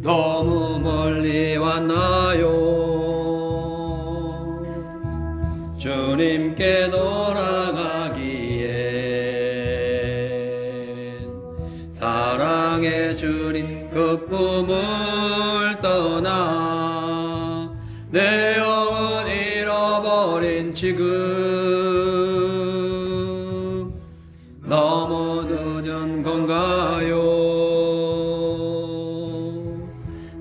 너무 멀리 왔나요? 주님께 돌아가기엔 사랑의 주님 그 꿈을 떠나 내 영혼 잃어버린 지금 너무 늦은 건가요?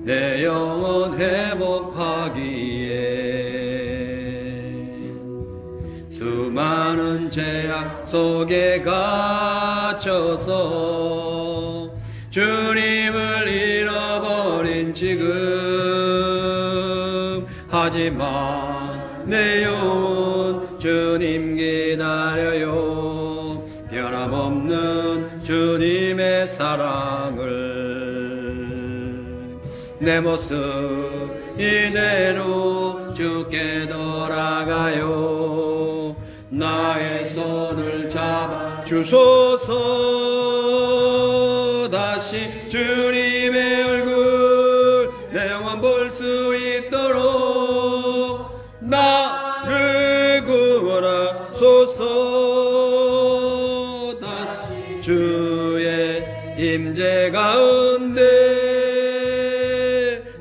내 영혼 회복하기엔 수많은 제약 속에 갇혀서 주님을 잃어버린 지금 하지만 내 영혼 주님 기다려요. 변함없는 주님의 사랑을 내 모습 이대로 주께 돌아가요. 나의 손을 잡아 주소서. 다시 주님의 얼굴 내 영혼 볼 수 있도록 나를 구원하소서. 다시 주의 임재 가운데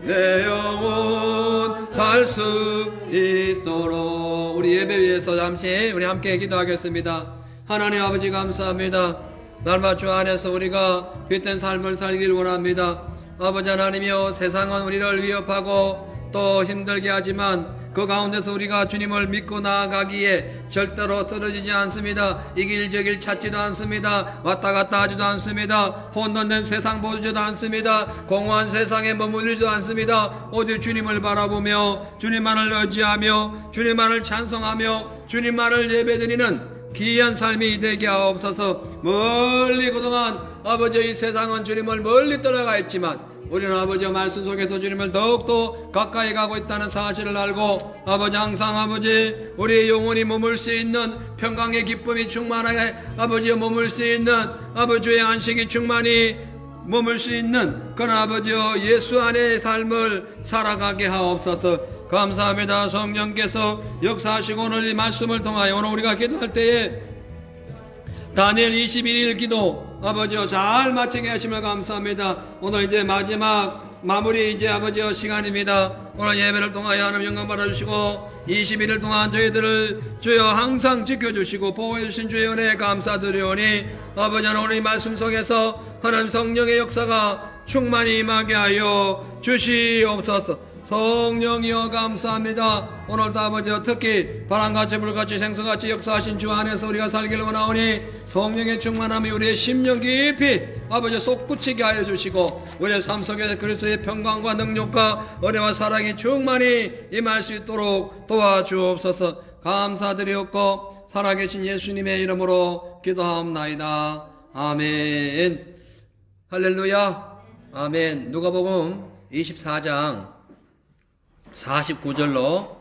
내 영혼 살 수 있도록. 우리 예배 위해서 잠시 우리 함께 기도하겠습니다. 하나님 아버지 감사합니다. 날마다 주 안에서 우리가 빛된 삶을 살길 원합니다. 아버지 하나님이여, 세상은 우리를 위협하고 또 힘들게 하지만 그 가운데서 우리가 주님을 믿고 나아가기에 절대로 쓰러지지 않습니다. 이 길 저 길 찾지도 않습니다. 왔다 갔다 하지도 않습니다. 혼돈된 세상 보지도 않습니다. 공허한 세상에 머무르지도 않습니다. 오직 주님을 바라보며 주님만을 의지하며 주님만을 찬송하며 주님만을 예배드리는 귀한 삶이 되게 하옵소서. 멀리 그동안 아버지의 세상은 주님을 멀리 떠나가 있지만 우리는 아버지의 말씀 속에서 주님을 더욱더 가까이 가고 있다는 사실을 알고 아버지 항상 아버지 우리의 영혼이 머물 수 있는 평강의 기쁨이 충만하게 아버지의 머물 수 있는 아버지의 안식이 충만히 머물 수 있는 그런 아버지여 예수 안의 삶을 살아가게 하옵소서. 감사합니다. 성령께서 역사하시고 오늘 이 말씀을 통하여 오늘 우리가 기도할 때에 다니엘 21일 기도 아버지여 잘 마치게 하심을 감사합니다. 오늘 이제 마지막 마무리 이제 아버지여 시간입니다. 오늘 예배를 통하여 하나님 영광 받아주시고 21일 동안 저희들을 주여 항상 지켜주시고 보호해주신 주의 은혜에 감사드리오니 아버지 하나님 오늘 이 말씀 속에서 하나님 성령의 역사가 충만히 임하게 하여 주시옵소서. 성령이여 감사합니다. 오늘도 아버지여 특히 바람같이 불같이 생수같이 역사하신 주 안에서 우리가 살기를 원하오니 성령의 충만함이 우리의 심령 깊이 아버지 솟구치게 하여 주시고 우리의 삶 속에서 그리스도의 평강과 능력과 은혜와 사랑이 충만히 임할 수 있도록 도와주옵소서. 감사드리옵고 살아계신 예수님의 이름으로 기도하옵나이다. 아멘. 할렐루야. 아멘. 누가복음 24장 49절로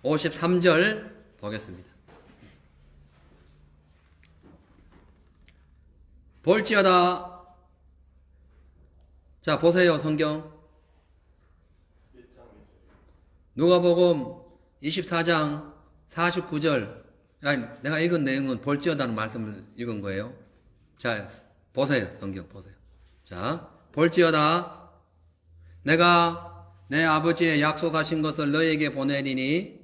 53절 보겠습니다. 볼지어다. 자, 보세요. 성경 누가복음 24장 49절. 아니, 내가 읽은 내용은 볼지어다는 말씀을 읽은 거예요. 자, 보세요. 성경 보세요. 자, 볼지어다. 내가 내 아버지의 약속하신 것을 너희에게 보내리니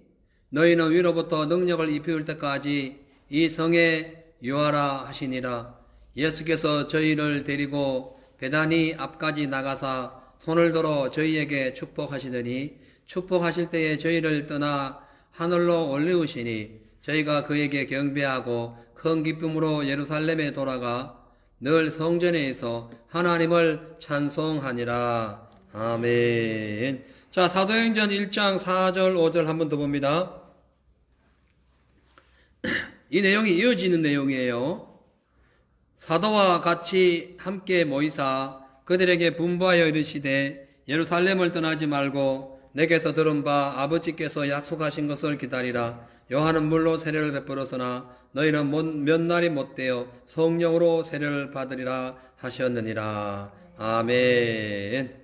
너희는 위로부터 능력을 입혀올 때까지 이 성에 유하라 하시니라. 예수께서 저희를 데리고 베다니 앞까지 나가사 손을 들어 저희에게 축복하시더니 축복하실 때에 저희를 떠나 하늘로 올리우시니 저희가 그에게 경배하고 큰 기쁨으로 예루살렘에 돌아가 늘 성전에서 하나님을 찬송하니라. 아멘. 자, 사도행전 1장 4절 5절 한 번 더 봅니다. 이 내용이 이어지는 내용이에요. 사도와 같이 함께 모이사 그들에게 분부하여 이르시되 예루살렘을 떠나지 말고 내게서 들은 바 아버지께서 약속하신 것을 기다리라. 요한은 물로 세례를 베풀었으나 너희는 몇 날이 못되어 성령으로 세례를 받으리라 하셨느니라. 아멘.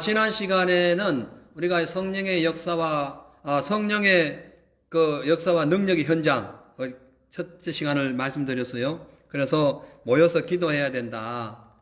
지난 시간에는 우리가 성령의 역사와 성령의 그 역사와 능력의 현장 첫째 시간을 말씀드렸어요. 그래서 모여서 기도해야 된다.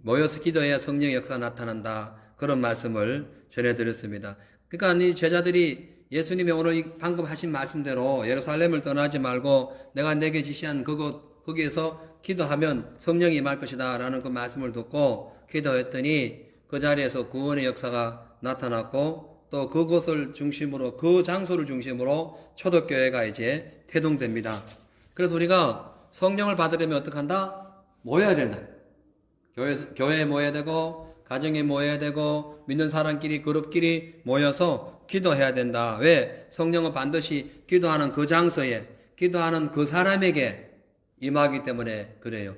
모여서 기도해야 성령의 역사가 나타난다. 그런 말씀을 전해드렸습니다. 그러니까 이 제자들이 예수님이 오늘 방금 하신 말씀대로 예루살렘을 떠나지 말고 내가 내게 지시한 거기에서 기도하면 성령이 임할 것이다 라는 그 말씀을 듣고 기도했더니 그 자리에서 구원의 역사가 나타났고 또 그곳을 중심으로 그 장소를 중심으로 초대교회가 이제 태동됩니다. 그래서 우리가 성령을 받으려면 어떻게 한다? 모여야 된다. 교회에 모여야 되고 가정에 모여야 되고 믿는 사람끼리 그룹끼리 모여서 기도해야 된다. 왜? 성령은 반드시 기도하는 그 장소에 기도하는 그 사람에게 임하기 때문에 그래요.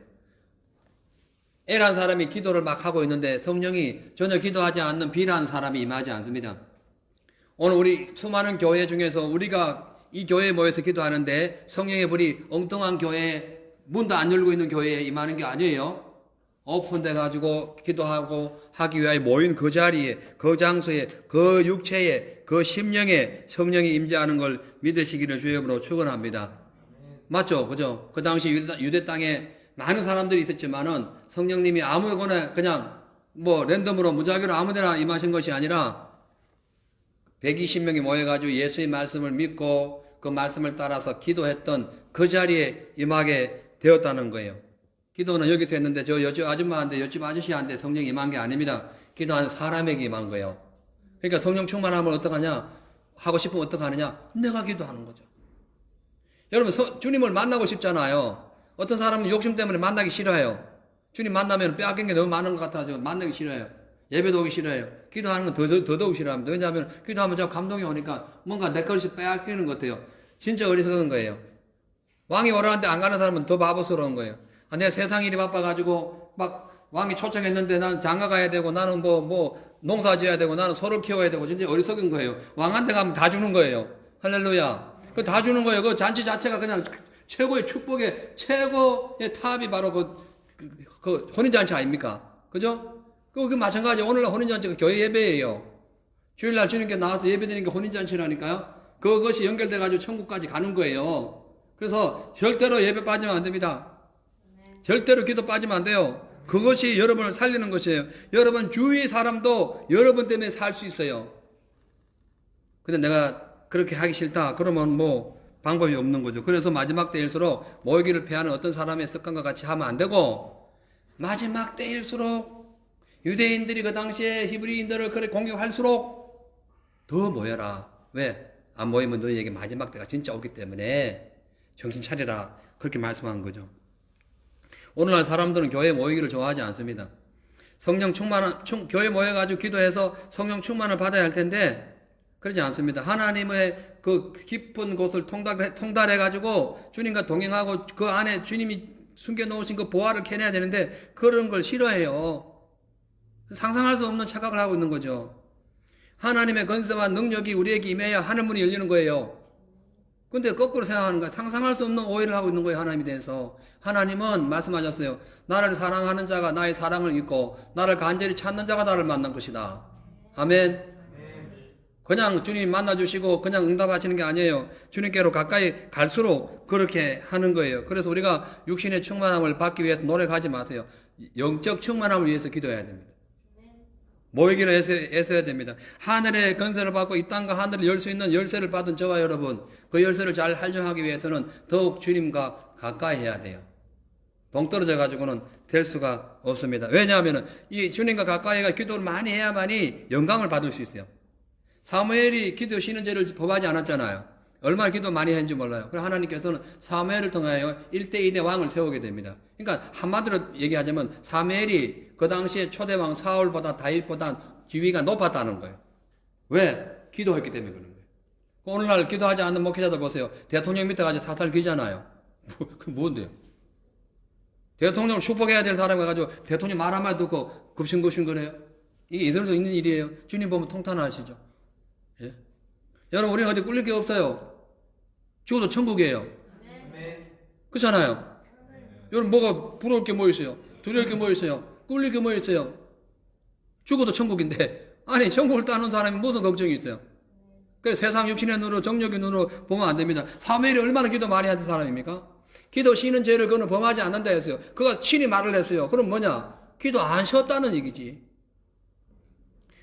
A라는 사람이 기도를 막 하고 있는데 성령이 전혀 기도하지 않는 B라는 사람이 임하지 않습니다. 오늘 우리 수많은 교회 중에서 우리가 이 교회에 모여서 기도하는데 성령의 불이 엉뚱한 교회에 문도 안 열고 있는 교회에 임하는 게 아니에요. 오픈돼 가지고 기도하고 하기 위하여 모인 그 자리에 그 장소에 그 육체에 그 심령에 성령이 임재하는 걸 믿으시기를 주의 이름으로 축원합니다. 맞죠? 그죠? 그 당시 유대 땅에 많은 사람들이 있었지만은 성령님이 아무거나 그냥 랜덤으로 무작위로 아무데나 임하신 것이 아니라 120명이 모여가지고 예수의 말씀을 믿고 그 말씀을 따라서 기도했던 그 자리에 임하게 되었다는 거예요. 기도는 여기서 했는데 저 옆집 아줌마한테 옆집 아저씨한테 성령이 임한 게 아닙니다. 기도하는 사람에게 임한 거예요. 그러니까 성령 충만하면 어떡하냐? 하고 싶으면 어떡하느냐? 내가 기도하는 거죠. 여러분 주님을 만나고 싶잖아요. 어떤 사람은 욕심 때문에 만나기 싫어해요. 주님 만나면 빼앗긴 게 너무 많은 것 같아서 만나기 싫어해요. 예배도 오기 싫어해요. 기도하는 건 더더욱 싫어합니다. 왜냐하면 기도하면 저 감동이 오니까 뭔가 내 것이 빼앗기는 것 같아요. 진짜 어리석은 거예요. 왕이 오라는데 안 가는 사람은 더 바보스러운 거예요. 내가 세상 일이 바빠가지고 막 왕이 초청했는데 나는 장가 가야 되고 나는 농사 지어야 되고 나는 소를 키워야 되고 진짜 어리석은 거예요. 왕한테 가면 다 주는 거예요. 할렐루야. 그 다 주는 거예요. 그 잔치 자체가 그냥 최고의 축복의 최고의 탑이 바로 그 혼인잔치 아닙니까? 그죠? 그게 마찬가지. 오늘날 혼인잔치가 교회 예배예요. 주일날 주님께 나와서 예배드리는 게 혼인잔치라니까요. 그것이 연결돼가지고 천국까지 가는 거예요. 그래서 절대로 예배 빠지면 안 됩니다. 절대로 기도 빠지면 안 돼요. 그것이 여러분을 살리는 것이에요. 여러분 주위 사람도 여러분 때문에 살 수 있어요. 근데 내가 그렇게 하기 싫다. 그러면 방법이 없는 거죠. 그래서 마지막 때일수록 모이기를 피하는 어떤 사람의 습관과 같이 하면 안 되고 마지막 때일수록 유대인들이 그 당시에 히브리인들을 그렇게 공격할수록 더 모여라. 왜? 안 모이면 너희에게 마지막 때가 진짜 오기 때문에 정신 차리라. 그렇게 말씀한 거죠. 오늘날 사람들은 교회에 모이기를 좋아하지 않습니다. 교회에 모여가지고 기도해서 성령 충만을 받아야 할 텐데 그러지 않습니다. 하나님의 그 깊은 곳을 통달해가지고 주님과 동행하고 그 안에 주님이 숨겨놓으신 그 보화를 캐내야 되는데 그런 걸 싫어해요. 상상할 수 없는 착각을 하고 있는 거죠. 하나님의 건세와 능력이 우리에게 임해야 하늘문이 열리는 거예요. 근데 거꾸로 생각하는 거야. 상상할 수 없는 오해를 하고 있는 거예요. 하나님에 대해서. 하나님은 말씀하셨어요. 나를 사랑하는 자가 나의 사랑을 잊고 나를 간절히 찾는 자가 나를 만난 것이다. 아멘. 그냥 주님 만나주시고 그냥 응답하시는 게 아니에요. 주님께로 가까이 갈수록 그렇게 하는 거예요. 그래서 우리가 육신의 충만함을 받기 위해서 노력하지 마세요. 영적 충만함을 위해서 기도해야 됩니다. 모이기를 애써야 됩니다. 하늘의 건세를 받고 이 땅과 하늘을 열 수 있는 열쇠를 받은 저와 여러분, 그 열쇠를 잘 활용하기 위해서는 더욱 주님과 가까이 해야 돼요. 동떨어져 가지고는 될 수가 없습니다. 왜냐하면 이 주님과 가까이가 기도를 많이 해야만이 영광을 받을 수 있어요. 사무엘이 기도 쉬는 죄를 범하지 않았잖아요. 얼마나 기도 많이 했는지 몰라요. 그래서 하나님께서는 사무엘을 통하여 1대2대 왕을 세우게 됩니다. 그러니까 한마디로 얘기하자면 사무엘이 그 당시에 초대왕 사울보다 다윗보다 지위가 높았다는 거예요. 왜? 기도했기 때문에 그런 거예요. 오늘날 기도하지 않는 목회자들 보세요. 대통령 밑에 가서 사살 기잖아요. 그 뭔데요? 대통령 축복해야 될 사람이 가지고 대통령 말 한마디 듣고 급신급신거려요. 이게 있을 수 있는 일이에요. 주님 보면 통탄하시죠. 예? 여러분 우리는 어디 꿀릴 게 없어요. 죽어도 천국이에요. 그렇잖아요. 여러분 뭐가 부러울 게 뭐 있어요? 두려울 게 뭐 있어요? 꿀릴 게 뭐 있어요? 죽어도 천국인데, 아니, 천국을 따는 사람이 무슨 걱정이 있어요? 그래서 세상 육신의 눈으로, 정욕의 눈으로 보면 안 됩니다. 사무엘이 얼마나 기도 많이 하는 사람입니까? 기도 쉬는 죄를 그는 범하지 않는다 했어요. 그가 친히 말을 했어요. 그럼 뭐냐? 기도 안 쉬었다는 얘기지.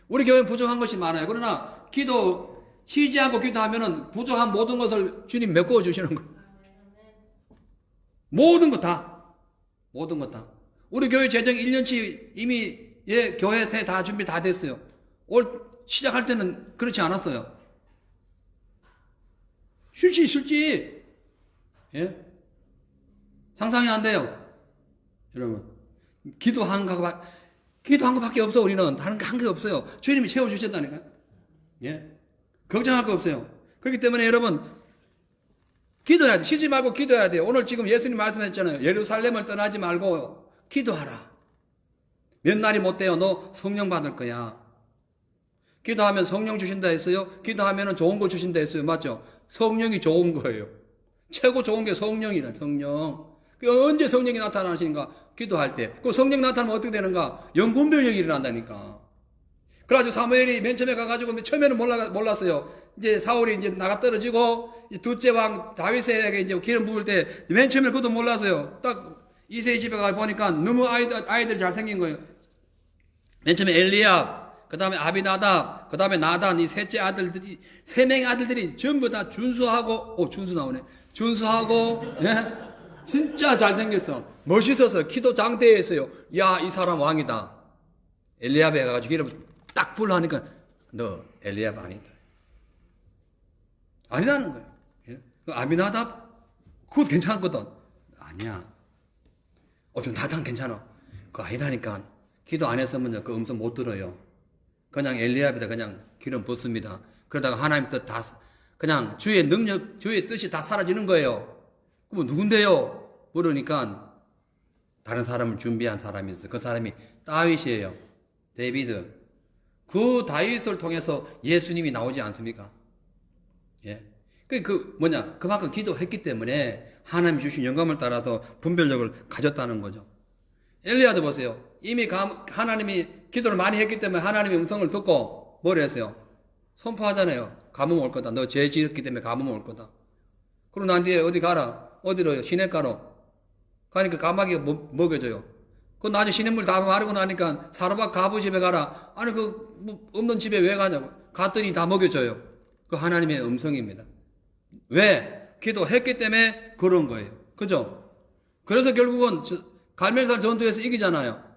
우리 교회는 부족한 것이 많아요. 그러나 기도 쉬지 않고 기도하면은 부족한 모든 것을 주님 메꿔 주시는 거예요. 모든 것 다. 모든 것 다. 우리 교회 재정 1년치 이미 교회 새 다 준비 다 됐어요. 올 시작할 때는 그렇지 않았어요. 실지. 예? 상상이 안 돼요. 여러분. 기도한 것밖에 없어, 우리는. 다른 거 한 게 없어요. 주님이 채워주셨다니까요. 예? 걱정할 거 없어요. 그렇기 때문에 여러분, 기도해야 돼. 쉬지 말고 기도해야 돼요. 오늘 지금 예수님 말씀하셨잖아요. 예루살렘을 떠나지 말고 기도하라. 몇 날이 못 돼요. 너 성령 받을 거야. 기도하면 성령 주신다 했어요. 기도하면 좋은 거 주신다 했어요. 맞죠? 성령이 좋은 거예요. 최고 좋은 게 성령이란 성령. 언제 성령이 나타나시는가? 기도할 때. 그 성령 나타나면 어떻게 되는가? 영분별력이 일어난다니까. 그래가지고 사무엘이 맨 처음에 가가지고 처음에는 몰랐어요. 이제 사울이 이제 나가 떨어지고 둘째 왕 다윗에게 이제 기름 부을 때 맨 처음에 그것도 몰랐어요. 딱 이세의 집에 가 보니까 너무 아이들이 잘생긴 거예요. 맨 처음에 엘리압, 그 다음에 아비나답, 그 다음에 나단, 이 셋째 아들들이, 세 명의 아들들이 전부 다 준수하고, 준수 나오네. 준수하고, 예? 진짜 잘생겼어. 멋있어서, 기도 장대했어요. 야, 이 사람 왕이다. 엘리압에 가가지고 기름 딱 불러 하니까, 너 엘리압 아니다. 아니라는 거예요. 예? 아비나답? 그것도 괜찮거든. 아니야. 좀 나단 괜찮아. 그거 아니다니까. 기도 안 했으면 그 음성 못 들어요. 그냥 엘리압에다 그냥 기름 붓습니다. 그러다가 하나님 뜻 다, 그냥 주의 능력, 주의 뜻이 다 사라지는 거예요. 그럼 누군데요? 물으니까 다른 사람을 준비한 사람이 있어요. 그 사람이 다윗이에요. 데비드. 그 다윗을 통해서 예수님이 나오지 않습니까? 예. 그만큼 기도했기 때문에 하나님 주신 영감을 따라서 분별력을 가졌다는 거죠. 엘리야도 보세요. 이미 하나님이 기도를 많이 했기 때문에 하나님의 음성을 듣고 뭘 했어요? 선포하잖아요. 가뭄 올 거다. 너 죄 지었기 때문에 가뭄 올 거다. 그럼 난 뒤에 어디 가라. 어디로요? 시냇가로. 가니까 까마귀가 먹여줘요. 그 나중에 시냇물 다 마르고 나니까 사르밧 가부 집에 가라. 아니 없는 집에 왜 가냐고. 갔더니 다 먹여줘요. 그 하나님의 음성입니다. 왜? 기도했기 때문에 그런 거예요. 그죠? 그래서 결국은 갈멜살 전투에서 이기잖아요.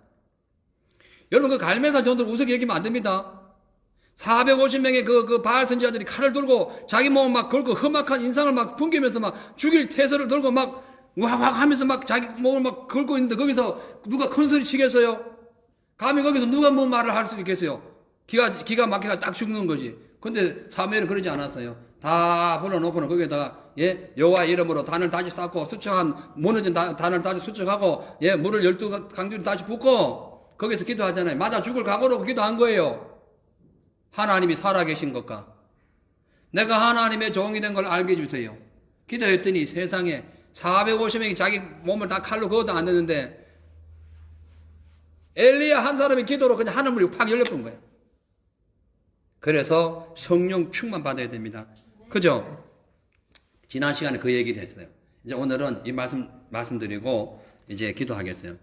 여러분 그 갈멜살 전투를 우습게 여기면 안 됩니다. 450명의 그 바알 선지자들이 칼을 들고 자기 몸을 막 걸고 험악한 인상을 막 풍기면서 막 죽일 태세를 들고 막 와악 하면서 막 자기 몸을 막 걸고 있는데 거기서 누가 큰 소리 치겠어요? 감히 거기서 누가 뭔 말을 할 수 있겠어요? 기가 막혀가 딱 죽는 거지. 근데 사무엘은 그러지 않았어요. 다 불러놓고는 거기에다가 여호와 이름으로 단을 다시 쌓고 무너진 단을 다시 수척하고 물을 12강주를 다시 붓고 거기서 기도하잖아요. 맞아 죽을 각오로 기도한 거예요. 하나님이 살아계신 것과 내가 하나님의 종이 된 걸 알게 해주세요. 기도했더니 세상에 450명이 자기 몸을 다 칼로 그어도 안 되는데 엘리야 한 사람의 기도로 그냥 하늘문이 팍 열려버린 거예요. 그래서 성령 충만 받아야 됩니다. 그죠? 지난 시간에 그 얘기를 했어요. 이제 오늘은 이 말씀드리고 이제 기도하겠어요.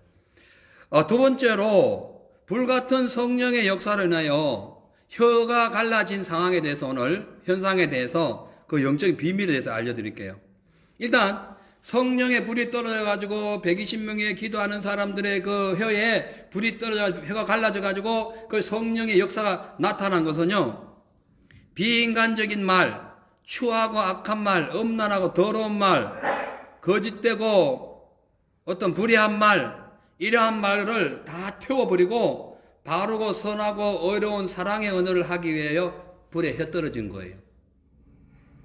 두 번째로 불같은 성령의 역사를 인하여 혀가 갈라진 상황에 대해서 오늘 현상에 대해서 그 영적인 비밀에 대해서 알려드릴게요. 일단 성령의 불이 떨어져가지고 120명의 기도하는 사람들의 그 혀에 불이 떨어져 혀가 갈라져가지고 그 성령의 역사가 나타난 것은요, 비인간적인 말, 추하고 악한 말, 음란하고 더러운 말, 거짓되고 어떤 불의한 말, 이러한 말을 다 태워버리고 바르고 선하고 어려운 사랑의 언어를 하기 위하여 불에 혀 떨어진 거예요.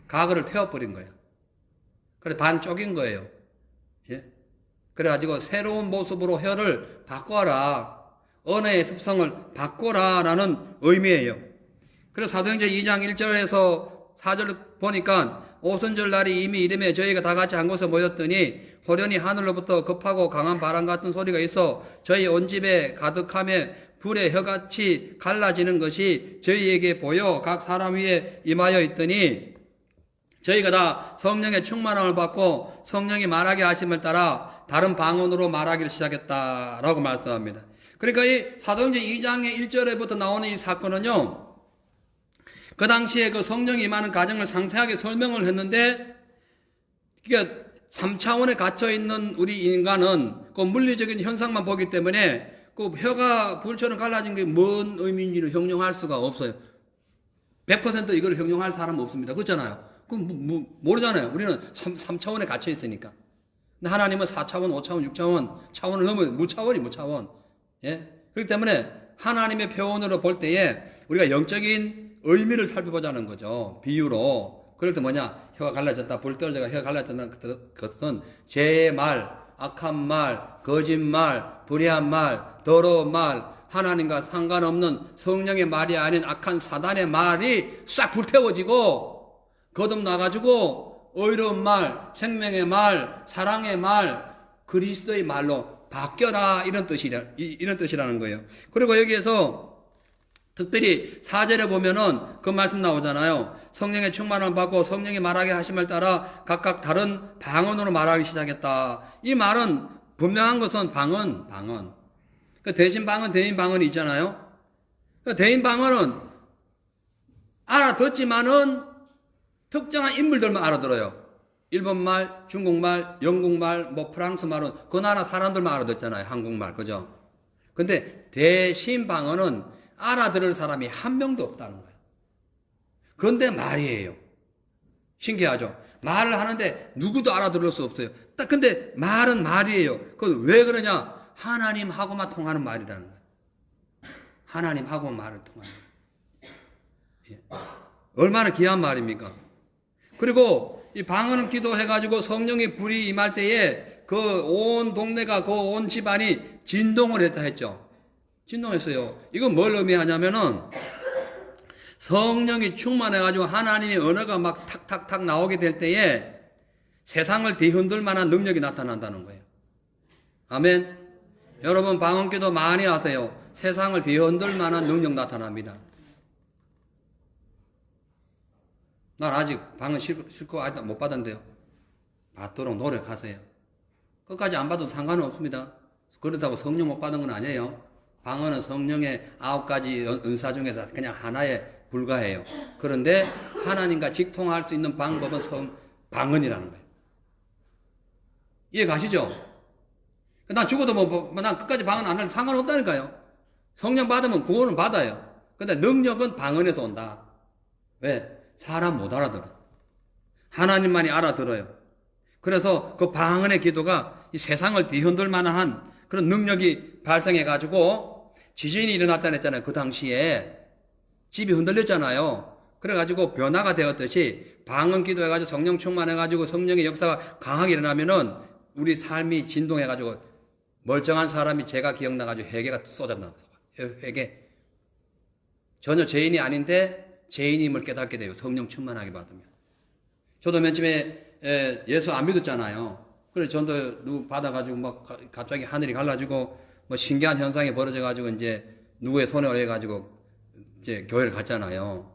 가거를 태워버린 거예요. 그래서 반 쪼갠 거예요. 예? 그래가지고 새로운 모습으로 혀를 바꿔라. 언어의 습성을 바꿔라라는 의미예요. 그래서 사도행전 2장 1절에서 4절 보니까 오순절 날이 이미 이름에 저희가 다 같이 한 곳에 모였더니 호련히 하늘로부터 급하고 강한 바람 같은 소리가 있어 저희 온 집에 가득하며 불의 혀같이 갈라지는 것이 저희에게 보여 각 사람 위에 임하여 있더니 저희가 다 성령의 충만함을 받고 성령이 말하게 하심을 따라 다른 방언으로 말하기를 시작했다라고 말씀합니다. 그러니까 이 사도행전 2장의 1절에부터 나오는 이 사건은요, 그 당시에 그 성령이 임하는 과정을 상세하게 설명을 했는데, 그러니까 3차원에 갇혀 있는 우리 인간은 그 물리적인 현상만 보기 때문에 그 혀가 불처럼 갈라진 게 뭔 의미인지를 형용할 수가 없어요. 100% 이걸 형용할 사람은 없습니다. 그렇잖아요. 그럼 모르잖아요. 우리는 3차원에 갇혀 있으니까. 근데 하나님은 4차원, 5차원, 6차원, 차원을 넘은 무차원이 무차원. 예? 그렇기 때문에 하나님의 표현으로 볼 때에 우리가 영적인 의미를 살펴보자는 거죠. 비유로. 그럴 때 뭐냐? 혀가 갈라졌다, 불 떨어져가 혀가 갈라졌다는 것은 제 말, 악한 말, 거짓말, 불의한 말, 더러운 말, 하나님과 상관없는 성령의 말이 아닌 악한 사단의 말이 싹 불태워지고 거듭나가지고 의로운 말, 생명의 말, 사랑의 말, 그리스도의 말로 바뀌어라, 이런 뜻이라는 거예요. 그리고 여기에서 특별히 4절에 보면은 그 말씀 나오잖아요. 성령의 충만함을 받고 성령이 말하게 하심을 따라 각각 다른 방언으로 말하기 시작했다. 이 말은 분명한 것은 방언. 그 대신 방언, 대인 방언이 있잖아요. 그 대인 방언은 알아듣지만은 특정한 인물들만 알아들어요. 일본말, 중국말, 영국말, 프랑스 말은 그 나라 사람들만 알아듣잖아요. 한국말, 그죠? 근데 대신 방언은 알아들을 사람이 한 명도 없다는 거예요. 그런데 말이에요. 신기하죠? 말을 하는데 누구도 알아들을 수 없어요. 딱 근데 말은 말이에요. 그 왜 그러냐? 하나님하고만 통하는 말이라는 거예요. 하나님하고만 말을 통하는 거예요. 예. 얼마나 귀한 말입니까? 그리고 이 방언 기도해가지고 성령의 불이 임할 때에 그 온 동네가 그 온 집안이 진동을 했다 했죠. 진동했어요. 이건 뭘 의미하냐면은 성령이 충만해가지고 하나님의 언어가 막 탁탁탁 나오게 될 때에 세상을 뒤흔들 만한 능력이 나타난다는 거예요. 아멘. 여러분 방언 기도 많이 하세요. 세상을 뒤흔들 만한 능력 나타납니다. 난 아직 방언 실고 아직 못 받았는데요. 받도록 노력하세요. 끝까지 안 받아도 상관은 없습니다. 그렇다고 성령 못 받은 건 아니에요. 방언은 성령의 9가지 은사 중에서 그냥 하나에 불과해요. 그런데 하나님과 직통할 수 있는 방법은 방언이라는 거예요. 이해 가시죠? 난 죽어도 난 끝까지 방언 안 해도 상관없다니까요. 성령 받으면 그거는 받아요. 근데 능력은 방언에서 온다. 왜? 사람 못 알아들어. 하나님만이 알아들어요. 그래서 그 방언의 기도가 이 세상을 뒤흔들 만한 그런 능력이 발생해가지고 지진이 일어났다 했잖아요. 그 당시에 집이 흔들렸잖아요. 그래가지고 변화가 되었듯이 방언 기도해가지고 성령 충만해가지고 성령의 역사가 강하게 일어나면은 우리 삶이 진동해가지고 멀쩡한 사람이 제가 기억나가지고 회개가 쏟아나요. 회개. 전혀 죄인이 아닌데 죄인임을 깨닫게 돼요. 성령 충만하게 받으면. 저도 맨 처음에 예수 안 믿었잖아요. 그래서 전도 누구 받아가지고 막 갑자기 하늘이 갈라지고 뭐 신기한 현상이 벌어져가지고 이제 누구의 손에 의해가지고 이제 교회를 갔잖아요.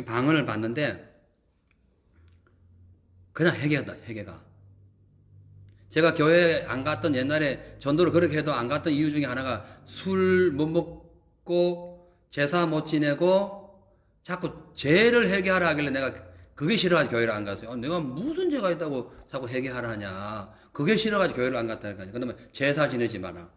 방언을 받는데 그냥 회개가. 제가 교회 안 갔던 옛날에 전도를 그렇게 해도 안 갔던 이유 중에 하나가 술 못 먹고 제사 못 지내고 자꾸 죄를 회개하라 하길래 내가 그게 싫어가지고 교회를 안 갔어요. 내가 무슨 죄가 있다고 자꾸 회개하라 하냐. 그게 싫어가지고 교회를 안 갔다니까요. 그러면 제사 지내지 마라.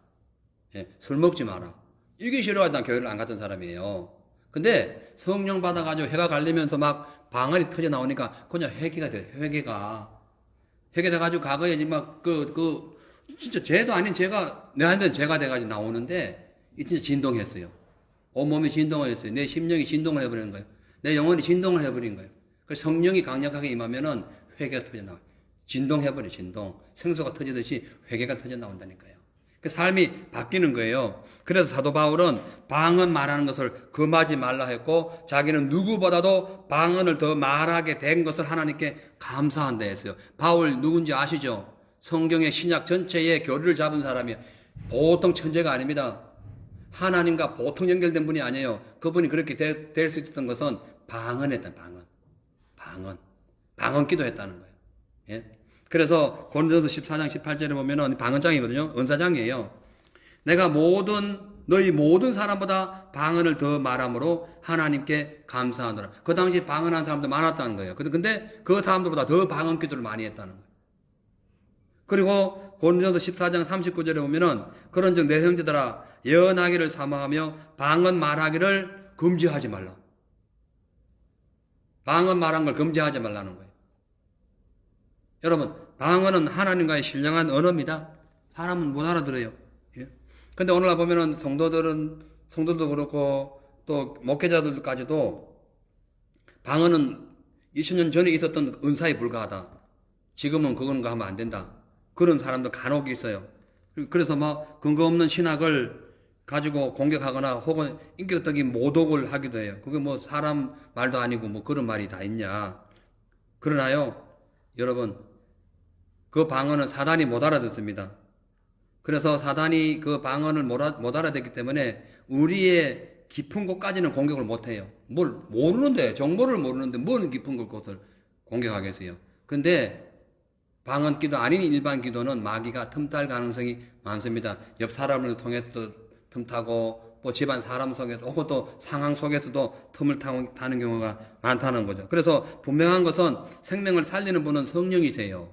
예, 술 먹지 마라. 이게 싫어가지고 난 교회를 안 갔던 사람이에요. 근데 성령 받아가지고 해가 갈리면서 막 방언이 터져 나오니까 그냥 회개가 돼요. 회개가 돼가지고 과거에 막 진짜 죄도 아닌 죄가 내한테는 죄가 돼가지고 나오는데 이 진짜 진동했어요. 온몸이 진동을 했어요. 내 심령이 진동을 해버리는 거예요. 내 영혼이 진동을 해버린 거예요. 그래서 성령이 강력하게 임하면은 회개가 터져 나와요. 진동해버려, 진동. 생수가 터지듯이 회개가 터져 나온다니까요. 그 삶이 바뀌는 거예요. 그래서 사도 바울은 방언 말하는 것을 금하지 말라 했고, 자기는 누구보다도 방언을 더 말하게 된 것을 하나님께 감사한다 했어요. 바울 누군지 아시죠? 성경의 신약 전체의 교리를 잡은 사람이에요. 보통 천재가 아닙니다. 하나님과 보통 연결된 분이 아니에요. 그분이 그렇게 될 수 있었던 것은 방언했다. 방언 기도했다는 거예요. 예? 그래서 고린도서 14장 18절에 보면은 방언장이거든요. 은사장이에요. 내가 너희 모든 사람보다 방언을 더 말함으로 하나님께 감사하노라. 그 당시 방언한 사람도 많았다는 거예요. 근데 그 사람들보다 더 방언 기도를 많이 했다는 거예요. 그리고 고린도서 14장 39절에 보면은 그런즉 내 형제들아 예언하기를 사모하며 방언 말하기를 금지하지 말라. 방언 말한 걸 금지하지 말라는 거예요. 여러분, 방언은 하나님과의 신령한 언어입니다. 사람은 못 알아들어요. 예? 근데 오늘날 보면은 성도도 그렇고 또 목회자들까지도 방언은 2000년 전에 있었던 은사에 불과하다. 지금은 그건가 하면 안 된다. 그런 사람도 간혹 있어요. 그래서 뭐 근거 없는 신학을 가지고 공격하거나 혹은 인격적인 모독을 하기도 해요. 그게 뭐 사람 말도 아니고 뭐 그런 말이 다 있냐. 그러나요, 여러분, 그 방언은 사단이 못 알아듣습니다. 그래서 사단이 그 방언을 못 알아듣기 때문에 우리의 깊은 곳까지는 공격을 못 해요. 뭘 모르는데, 정보를 모르는데 뭘 깊은 곳을 공격하겠어요. 근데 방언 기도 아닌 일반 기도는 마귀가 틈탈 가능성이 많습니다. 옆 사람을 통해서도 틈타고 뭐 집안 사람 속에서 혹은 또 상황 속에서도 틈을 타는 경우가 많다는 거죠. 그래서 분명한 것은 생명을 살리는 분은 성령이세요.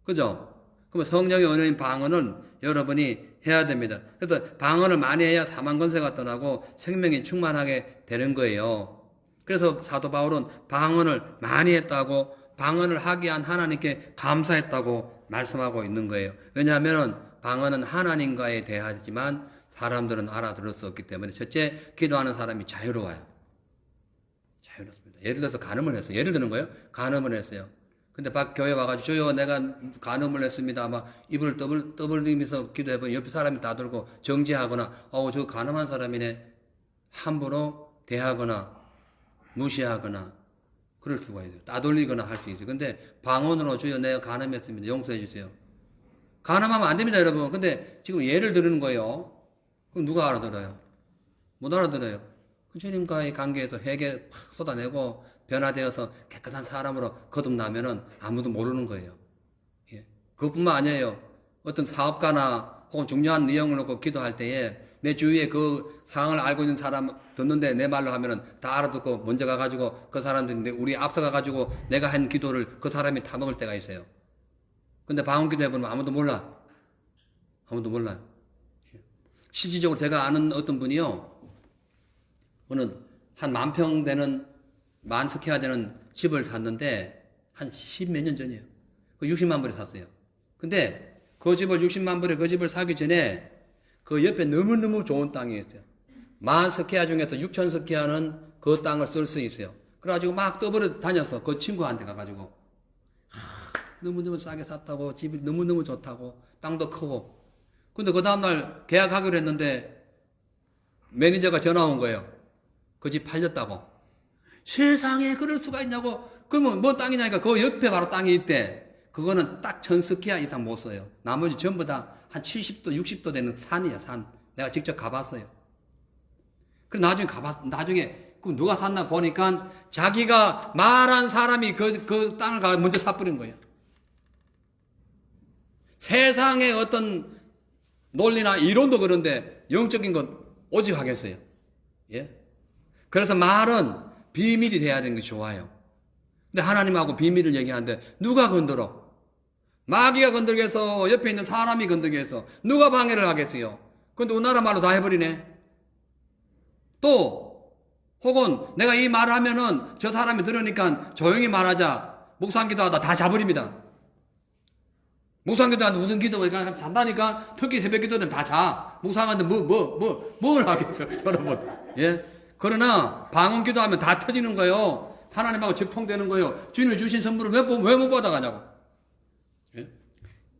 그죠? 그러면 성령의 언어인 방언을 여러분이 해야 됩니다. 그래서 방언을 많이 해야 사망 권세가 떠나고 생명이 충만하게 되는 거예요. 그래서 사도 바울은 방언을 많이 했다고 방언을 하게 한 하나님께 감사했다고 말씀하고 있는 거예요. 왜냐하면 방언은 하나님과의 대화지만 사람들은 알아들을 수 없기 때문에 첫째, 기도하는 사람이 자유로워요. 자유롭습니다. 예를 들어서 간음을 했어요. 예를 드는 거예요. 간음을 했어요. 근데 밖 교회 와가지고 저요 내가 간음을 했습니다. 아마 입을 떠벌리면서 기도해보면 옆에 사람이 다 들고 정지하거나 저 간음한 사람이네 함부로 대하거나 무시하거나 그럴 수가 있어요. 따돌리거나 할 수 있어요. 근데 방언으로 주여 내가 간음했습니다. 용서해 주세요. 간음하면 안 됩니다, 여러분. 근데 지금 예를 드는 거예요. 그럼 누가 알아들어요? 못 알아들어요. 주님과의 관계에서 회개 팍 쏟아내고 변화되어서 깨끗한 사람으로 거듭나면은 아무도 모르는 거예요. 예. 그것뿐만 아니에요. 어떤 사업가나 혹은 중요한 내용을 놓고 기도할 때에 내 주위에 그 상황을 알고 있는 사람 듣는데 내 말로 하면은 다 알아듣고 먼저 가가지고 그 사람들이 우리 앞서가가지고 내가 한 기도를 그 사람이 다 먹을 때가 있어요. 근데 방언 기도 해보면 아무도 몰라. 아무도 몰라요. 실질적으로 제가 아는 어떤 분이요. 어느 한 10,000평 되는 10,000스퀘어 되는 집을 샀는데 한 10몇 년 전이에요. 그 60만 불에 샀어요. 근데 그 집을 60만 불에 그 집을 사기 전에 그 옆에 너무너무 좋은 땅이 있어요. 10,000스퀘어 중에서 6,000스퀘어는 그 땅을 쓸 수 있어요. 그래가지고 막 떠벌어 다녀서 그 친구한테 가가지고 너무너무 싸게 샀다고 집이 너무너무 좋다고 땅도 크고 근데 그 다음날 계약하기로 했는데 매니저가 전화 온 거예요. 그 집 팔렸다고. 세상에 그럴 수가 있냐고. 그러면 뭐 땅이냐니까 그 옆에 바로 땅이 있대. 그거는 딱 1,000스퀘어 이상 못 써요. 나머지 전부 다 한 70도 60도 되는 산이야 산. 내가 직접 가봤어요. 그래 나중에 그럼 누가 샀나 보니까 자기가 말한 사람이 그 땅을 먼저 사버린 거예요. 세상에 어떤 논리나 이론도 그런데 영적인 건 오직 하겠어요. 예? 그래서 말은 비밀이 돼야 되는 게 좋아요. 근데 하나님하고 비밀을 얘기하는데 누가 건드려? 마귀가 건들겠어? 옆에 있는 사람이 건들겠어? 누가 방해를 하겠어요? 근데 우리나라 말로 다 해버리네. 또 혹은 내가 이 말을 하면은 저 사람이 들으니까 조용히 말하자. 묵상 기도하다 다 자버립니다. 묵상 기도하는데 무슨 기도가 잔다니까 특히 새벽 기도는 다 자. 묵상하는데 뭘 하겠어, 여러분. 예? 그러나 방언 기도하면 다 터지는 거예요. 하나님하고 접통되는 거예요. 주님이 주신 선물을 왜 못 받아가냐고. 예?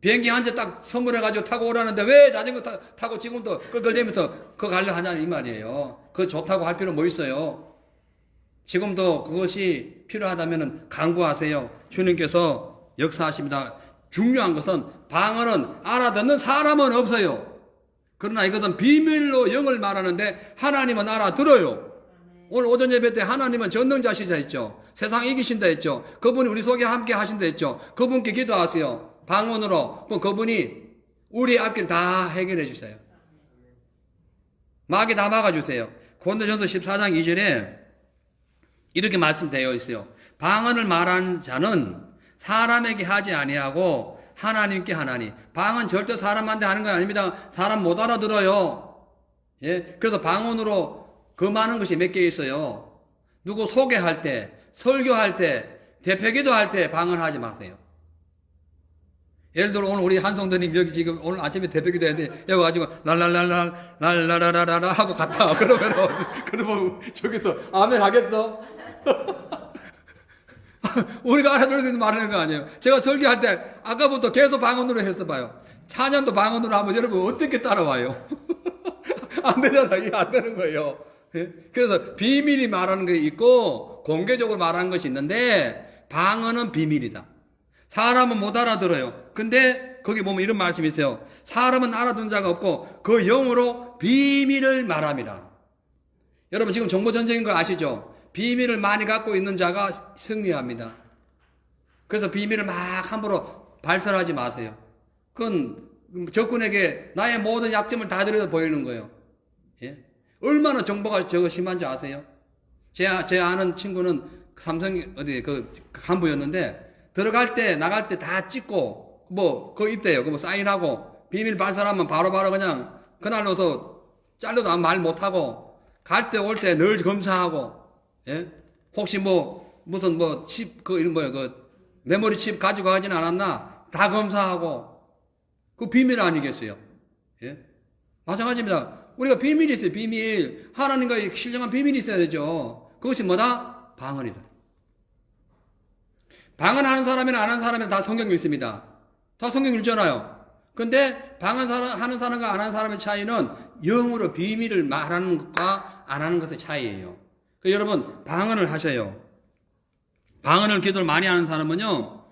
비행기 한 대 딱 선물해가지고 타고 오라는데 왜 자전거 타고 지금도 끌끌대면서 그거 가려 하냐 이 말이에요. 그거 좋다고 할 필요 뭐 있어요. 지금도 그것이 필요하다면 강구하세요. 주님께서 역사하십니다. 중요한 것은 방언은 알아듣는 사람은 없어요. 그러나 이것은 비밀로 영을 말하는데 하나님은 알아들어요. 오늘 오전 예배 때 하나님은 전능자시자 했죠. 세상 이기신다 했죠. 그분이 우리 속에 함께 하신다 했죠. 그분께 기도하세요. 방언으로. 그럼 그분이 우리 앞길 다 해결해 주세요. 마귀 다 막아주세요. 고린도전서 14장 2절에 이렇게 말씀되어 있어요. 방언을 말하는 자는 사람에게 하지 아니하고 하나님께 하나니. 방언 절대 사람한테 하는 거 아닙니다. 사람 못 알아들어요. 예? 그래서 방언으로 금하는 것이 몇 개 있어요. 누구 소개할 때, 설교할 때, 대표기도 할 때 방언하지 마세요. 예를 들어 오늘 우리 한성도님 여기 지금 오늘 아침에 대표기도 해야 돼. 여기 가지고 랄랄랄랄랄랄랄랄라 하고 갔다. 그러면 저기서 아멘 하겠어? 우리가 알아들을 수 있는 말하는 거 아니에요. 제가 설교할 때 아까부터 계속 방언으로 했어 봐요. 찬양도 방언으로 하면 여러분 어떻게 따라와요? 안 되잖아. 이게 안 되는 거예요. 그래서 비밀이 말하는 게 있고 공개적으로 말하는 것이 있는데 방언은 비밀이다. 사람은 못 알아들어요. 근데 거기 보면 이런 말씀이 있어요. 사람은 알아듣는 자가 없고 그 영으로 비밀을 말합니다. 여러분 지금 정보전쟁인 거 아시죠? 비밀을 많이 갖고 있는 자가 승리합니다. 그래서 비밀을 막 함부로 발설하지 마세요. 그건 적군에게 나의 모든 약점을 다 들여 보이는 거예요. 예? 얼마나 정보가 저거 심한지 아세요? 제 아는 친구는 삼성 어디 그 간부였는데 들어갈 때 나갈 때 다 찍고 뭐 그거 있대요. 그거 사인하고 비밀 발설하면 바로바로 그냥 그날로서 잘려도 말 못하고 갈 때 올 때 늘 검사하고 예? 혹시 뭐 무슨 뭐 칩 그 이런 뭐야 그 메모리 칩 가지고 가진 않았나 다 검사하고 그 비밀 아니겠어요? 예? 마찬가지입니다. 우리가 비밀이 있어요. 비밀. 하나님과의 신령한 비밀이 있어야 되죠. 그것이 뭐다? 방언이다. 방언하는 사람이나 안 하는 사람이나 다 성경 읽습니다. 다 성경 읽잖아요. 근데 방언하는 사람과 안 하는 사람의 차이는 영으로 비밀을 말하는 것과 안 하는 것의 차이예요. 그러니까 여러분 방언을 하셔요. 방언을 기도를 많이 하는 사람은요.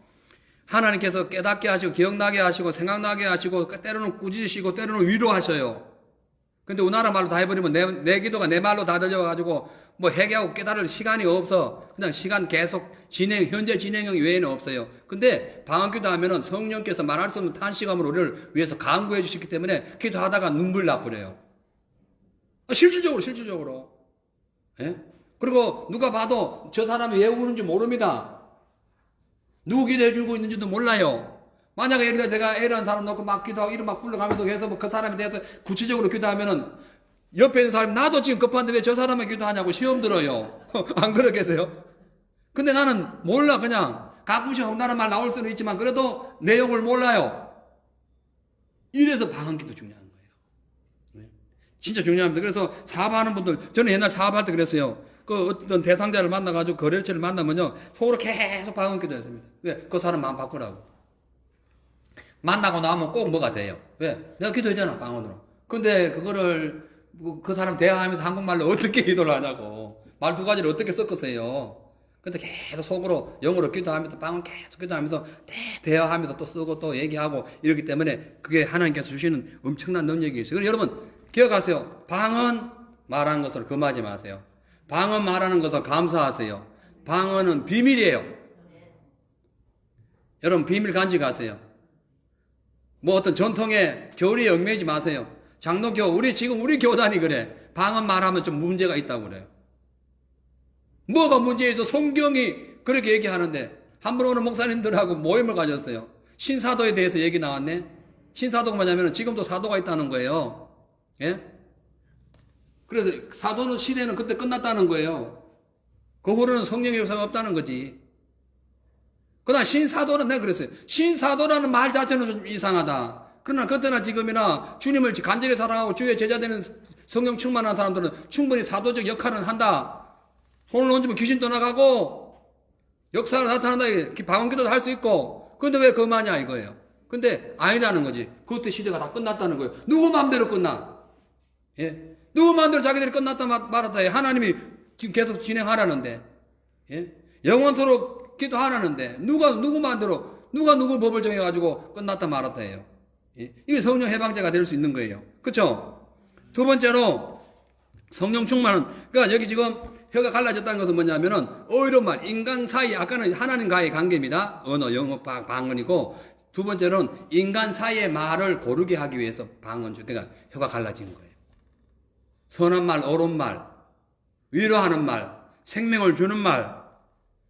하나님께서 깨닫게 하시고 기억나게 하시고 생각나게 하시고 때로는 꾸짖으시고 때로는 위로하셔요. 근데 우리나라 말로 다 해버리면 내 기도가 내 말로 다 들려가지고 뭐 회개하고 깨달을 시간이 없어. 그냥 시간 계속 현재 진행형 외에는 없어요. 근데 방언 기도하면은 성령께서 말할 수 없는 탄식함으로 우리를 위해서 간구해 주시기 때문에 기도하다가 눈물 나버려요. 실질적으로. 예? 그리고 누가 봐도 저 사람이 왜 우는지 모릅니다. 누구 기도해 주고 있는지도 몰라요. 만약에 예를 들어 제가 A라는 사람 놓고 막 기도하고 이름 막 불러가면서 해서 뭐 그 사람에 대해서 구체적으로 기도하면은 옆에 있는 사람이 나도 지금 급한데 왜 저 사람을 기도하냐고 시험 들어요. 안 그러겠어요? 근데 나는 몰라. 그냥 가끔씩 홍나라는 말 나올 수는 있지만 그래도 내용을 몰라요. 이래서 방언 기도 중요한 거예요. 진짜 중요합니다. 그래서 사업하는 분들, 저는 옛날 사업할 때 그랬어요. 그 어떤 대상자를 만나가지고 거래처를 만나면요 속으로 계속 방언 기도 했습니다. 왜? 그 사람 마음 바꾸라고. 만나고 나면 꼭 뭐가 돼요. 왜? 내가 기도했잖아, 방언으로. 근데 그거를 그 사람 대화하면서 한국말로 어떻게 기도를 하냐고. 말 두 가지를 어떻게 섞으세요. 근데 계속 속으로 영어로 기도하면서 방언 계속 기도하면서 대화하면서 또 쓰고 또 얘기하고 이러기 때문에 그게 하나님께서 주시는 엄청난 능력이 있어요. 그럼 여러분 기억하세요. 방언 말하는 것을 금하지 마세요. 방언 말하는 것을 감사하세요. 방언은 비밀이에요. 여러분 비밀 간직하세요. 뭐 어떤 전통의 교리에 얽매이지 마세요. 장로교, 지금 우리 교단이 그래. 방언 말하면 좀 문제가 있다고 그래요. 뭐가 문제 있어? 성경이 그렇게 얘기하는데, 한 번 오는 목사님들하고 모임을 가졌어요. 신사도에 대해서 얘기 나왔네? 신사도가 뭐냐면 지금도 사도가 있다는 거예요. 예? 그래서 사도는 시대는 그때 끝났다는 거예요. 그 후로는 성령의 역사가 없다는 거지. 그러나 신사도는 내가 그랬어요. 신사도라는 말 자체는 좀 이상하다. 그러나 그때나 지금이나 주님을 간절히 사랑하고 주의 제자 되는 성령 충만한 사람들은 충분히 사도적 역할은 한다. 손을 얹으면 귀신 떠나가고 역사가 나타난다. 방언기도도 할 수 있고. 근데 왜 그만이야 이거예요. 근데 아니라는 거지. 그때 시대가 다 끝났다는 거예요. 누구 마음대로 끝나? 예? 누구 마음대로 자기들이 끝났다 말았다 해. 하나님이 지금 계속 진행하라는데. 예? 영원토록 기도하라는데 누구 마음대로 누구 법을 정해가지고 끝났다 말았다 해요. 이게 성령 해방자가 될 수 있는 거예요. 그렇죠? 두 번째로 성령 충만은, 그러니까 여기 지금 혀가 갈라졌다는 것은 뭐냐면은 어이로운 말, 인간 사이, 아까는 하나님과의 관계입니다. 언어, 영어, 방언이고, 두 번째로는 인간 사이의 말을 고르게 하기 위해서 방언, 그러니까 혀가 갈라진 거예요. 선한 말, 옳은 말, 위로하는 말, 생명을 주는 말,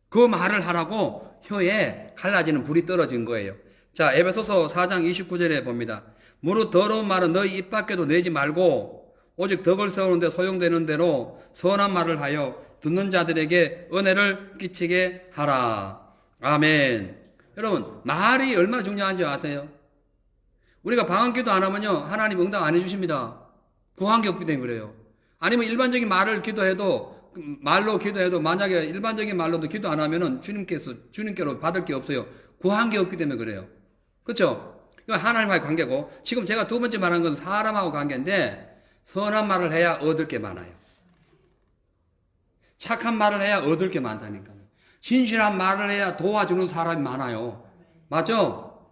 그 말을 하라고 혀에 갈라지는 불이 떨어진 거예요. 자, 에베소서 4장 29절에 봅니다. 무릇 더러운 말은 너희 입 밖에도 내지 말고 오직 덕을 세우는데 소용되는 대로 선한 말을 하여 듣는 자들에게 은혜를 끼치게 하라. 아멘. 여러분, 말이 얼마나 중요한지 아세요? 우리가 방언기도 안 하면요, 하나님 응답 안 해주십니다. 구한 게 없기 때문에 그래요. 아니면 일반적인 말을 기도해도, 말로 기도해도 만약에 일반적인 말로도 기도 안 하면은 주님께로 받을 게 없어요. 구한 게 없기 때문에 그래요. 그렇죠? 이건 하나님과의 관계고, 지금 제가 두 번째 말한 건 사람하고 관계인데, 선한 말을 해야 얻을 게 많아요. 착한 말을 해야 얻을 게 많다니까요. 진실한 말을 해야 도와주는 사람이 많아요. 맞죠?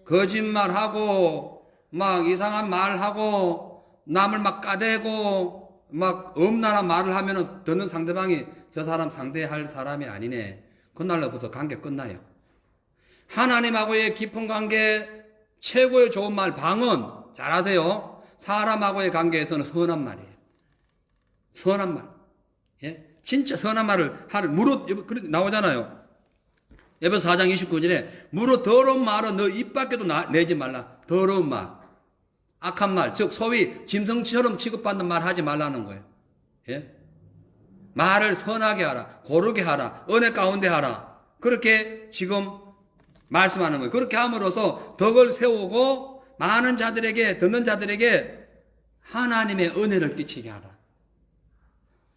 거짓말하고 막 이상한 말하고 남을 막 까대고 막 엄란한 말을 하면은 듣는 상대방이 저 사람 상대할 사람이 아니네. 그날로부터 관계 끝나요. 하나님하고의 깊은 관계, 최고의 좋은 말, 방언 잘하세요. 사람하고의 관계에서는 선한 말이에요. 선한 말. 예? 진짜 선한 말을 하는, 무릇, 나오잖아요. 에베소 4장 29절에, 무릇 더러운 말은 너 입 밖에도 내지 말라. 더러운 말. 악한 말. 즉, 소위 짐승처럼 취급받는 말 하지 말라는 거예요. 예? 말을 선하게 하라. 고르게 하라. 은혜 가운데 하라. 그렇게 지금 말씀하는 거예요. 그렇게 함으로써 덕을 세우고 많은 자들에게, 듣는 자들에게 하나님의 은혜를 끼치게 하라.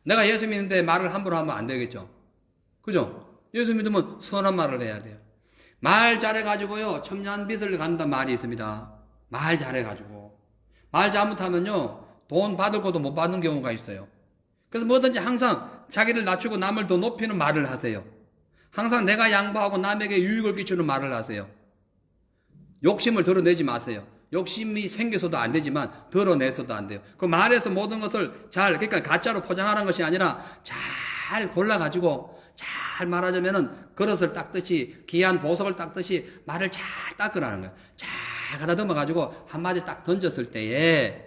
내가 예수 믿는데 말을 함부로 하면 안 되겠죠. 그죠? 예수 믿으면 선한 말을 해야 돼요. 말 잘해가지고요, 청년빚을 간다는 말이 있습니다. 말 잘해가지고. 말 잘못하면요, 돈 받을 것도 못 받는 경우가 있어요. 그래서 뭐든지 항상 자기를 낮추고 남을 더 높이는 말을 하세요. 항상 내가 양보하고 남에게 유익을 끼치는 말을 하세요. 욕심을 드러내지 마세요. 욕심이 생겨서도 안 되지만 드러내서도 안 돼요. 그 말에서 모든 것을 잘, 그러니까 가짜로 포장하는 것이 아니라 잘 골라가지고 잘 말하자면은 그릇을 닦듯이, 귀한 보석을 닦듯이 말을 잘 닦으라는 거예요. 잘 가다듬어가지고 한마디 딱 던졌을 때에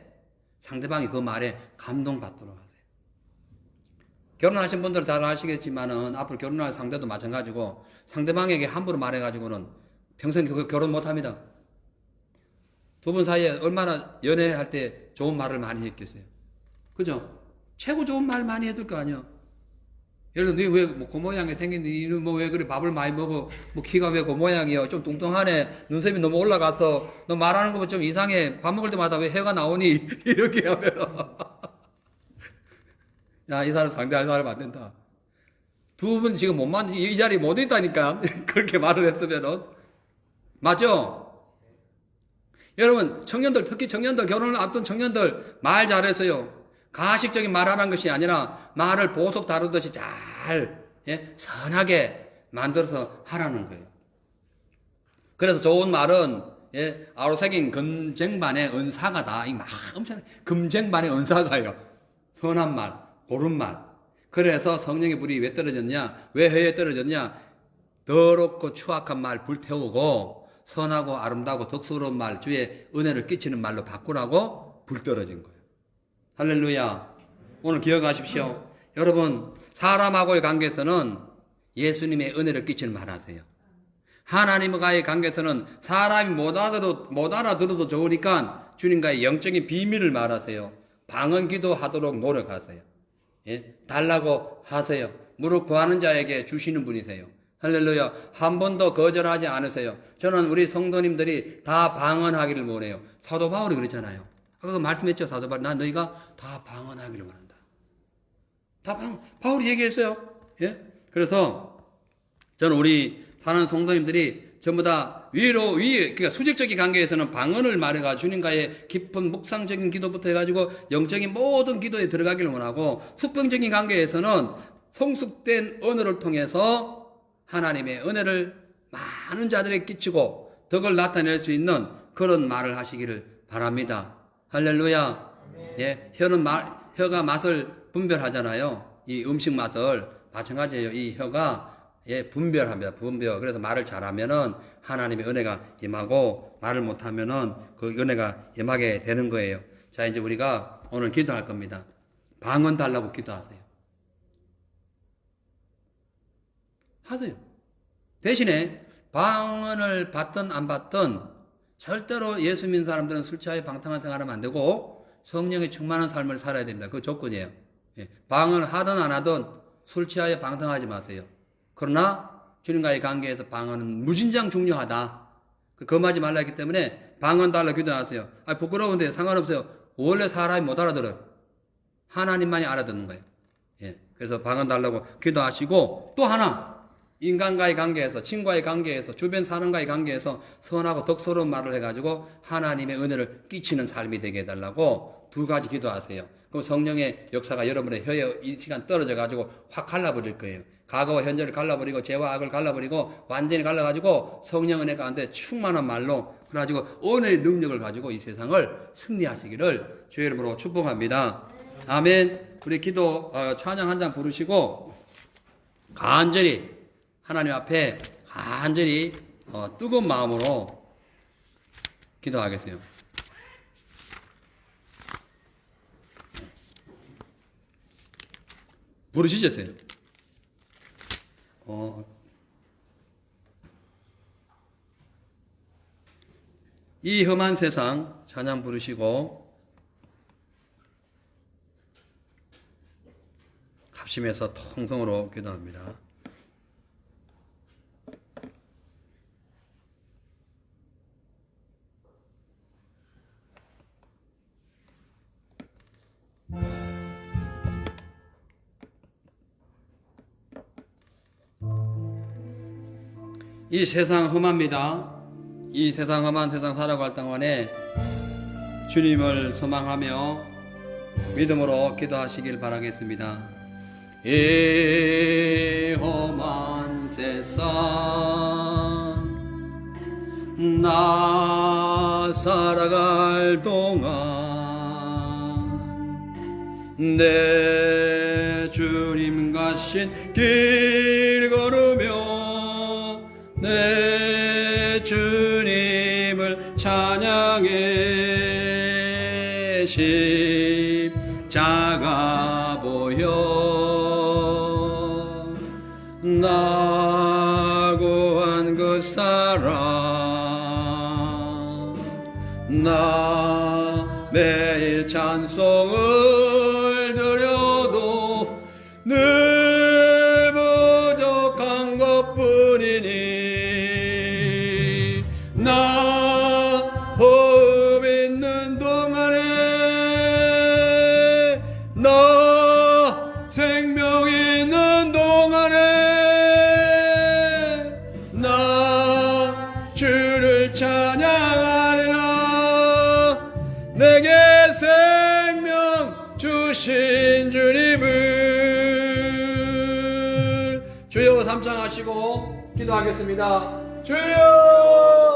상대방이 그 말에 감동받도록 하세요. 결혼하신 분들은 잘 아시겠지만은 앞으로 결혼할 상대도 마찬가지고 상대방에게 함부로 말해가지고는 평생 결혼 못 합니다. 두 분 사이에 얼마나 연애할 때 좋은 말을 많이 했겠어요. 그죠? 최고 좋은 말 많이 해둘 거 아니야. 예를 들어, 니 왜 그 모양이 생긴데, 니는 뭐 왜 그래 밥을 많이 먹어? 뭐 키가 왜 그 모양이야? 좀 뚱뚱하네. 눈썹이 너무 올라가서 너 말하는 거 좀 이상해. 밥 먹을 때마다 왜 해가 나오니? 이렇게 하면 야, 이 사람 상대할 사람 안 된다. 두 분 지금 이 자리에 못 있다니까. 그렇게 말을 했으면은. 맞죠? 여러분, 청년들, 특히 청년들, 결혼을 앞둔 청년들, 말 잘해서요. 가식적인 말하는 것이 아니라 말을 보석 다루듯이 잘, 예? 선하게 만들어서 하라는 거예요. 그래서 좋은 말은, 예? 아로새긴 금쟁반의 은사가다. 이 막 엄청 금쟁반의 은사가요. 선한 말, 고른 말. 그래서 성령의 불이 왜 떨어졌냐? 왜 해에 떨어졌냐? 더럽고 추악한 말 불태우고, 선하고 아름다우고 덕스러운 말, 주의 은혜를 끼치는 말로 바꾸라고 불 떨어진 거예요. 할렐루야. 오늘 기억하십시오. 여러분, 사람하고의 관계에서는 예수님의 은혜를 끼치는 말 하세요. 하나님과의 관계에서는 사람이 못 알아들어도 좋으니까 주님과의 영적인 비밀을 말하세요. 방언 기도하도록 노력하세요. 예? 달라고 하세요. 무릎 구하는 자에게 주시는 분이세요. 할렐루야. 한 번도 거절하지 않으세요. 저는 우리 성도님들이 다 방언하기를 원해요. 사도 바울이 그랬잖아요. 아까 말씀했죠. 사도 바울. 난 너희가 다 방언하기를 원한다. 바울이 얘기했어요. 예? 그래서 저는 우리 사는 성도님들이 전부 다 그러니까 수직적인 관계에서는 방언을 말해가 주님과의 깊은 묵상적인 기도부터 해가지고 영적인 모든 기도에 들어가기를 원하고, 수평적인 관계에서는 성숙된 언어를 통해서 하나님의 은혜를 많은 자들에게 끼치고 덕을 나타낼 수 있는 그런 말을 하시기를 바랍니다. 할렐루야. 예, 혀가 맛을 분별하잖아요. 이 음식 맛을. 마찬가지예요. 이 혀가 분별합니다. 분별. 그래서 말을 잘하면은 하나님의 은혜가 임하고, 말을 못하면은 그 은혜가 임하게 되는 거예요. 자, 이제 우리가 오늘 기도할 겁니다. 방언 달라고 기도하세요. 하세요. 대신에 방언을 받든 안 받든 절대로 예수 믿는 사람들은 술 취하여 방탕한 생활하면 안 되고 성령의 충만한 삶을 살아야 됩니다. 그 조건이에요. 방언을 하든 안 하든 술 취하여 방탕하지 마세요. 그러나 주님과의 관계에서 방언은 무진장 중요하다. 금하지 말라 했기 때문에 방언 달라 기도하세요. 부끄러운데 상관없어요. 원래 사람이 못 알아들어요. 하나님만이 알아듣는 거예요. 그래서 방언 달라고 기도하시고, 또 하나, 인간과의 관계에서, 친구와의 관계에서, 주변 사람과의 관계에서 선하고 덕스러운 말을 해가지고 하나님의 은혜를 끼치는 삶이 되게 해달라고 두 가지 기도하세요. 그럼 성령의 역사가 여러분의 혀에 이 시간 떨어져가지고 확 갈라버릴 거예요. 과거와 현재를 갈라버리고 죄와 악을 갈라버리고 완전히 갈라가지고 성령 은혜 가운데 충만한 말로, 그래가지고 은혜의 능력을 가지고 이 세상을 승리하시기를 주의 이름으로 축복합니다. 아멘. 우리 기도 찬양 한 장 부르시고 간절히 하나님 앞에 간절히 뜨거운 마음으로 기도하겠어요. 부르시겠어요? 이 험한 세상 찬양 부르시고 합심해서 통성으로 기도합니다. 이 세상 험합니다. 이 세상 험한 세상 살아갈 동안에 주님을 소망하며 믿음으로 기도하시길 바라겠습니다. 이 험한 세상 나 살아갈 동안 내 주님 가신 길 걸으며 내 주님을 찬양해 십자가 보여 나 구한 그 사랑 나 매일 찬송을 드려도 늘 부족한 것뿐이니 나 호흡 있는 동안에 나 생명 있는 동안에 나 주를 찬양하리라 내게 생명 주신 주님을 주여 삼창하시고 기도하겠습니다. 주여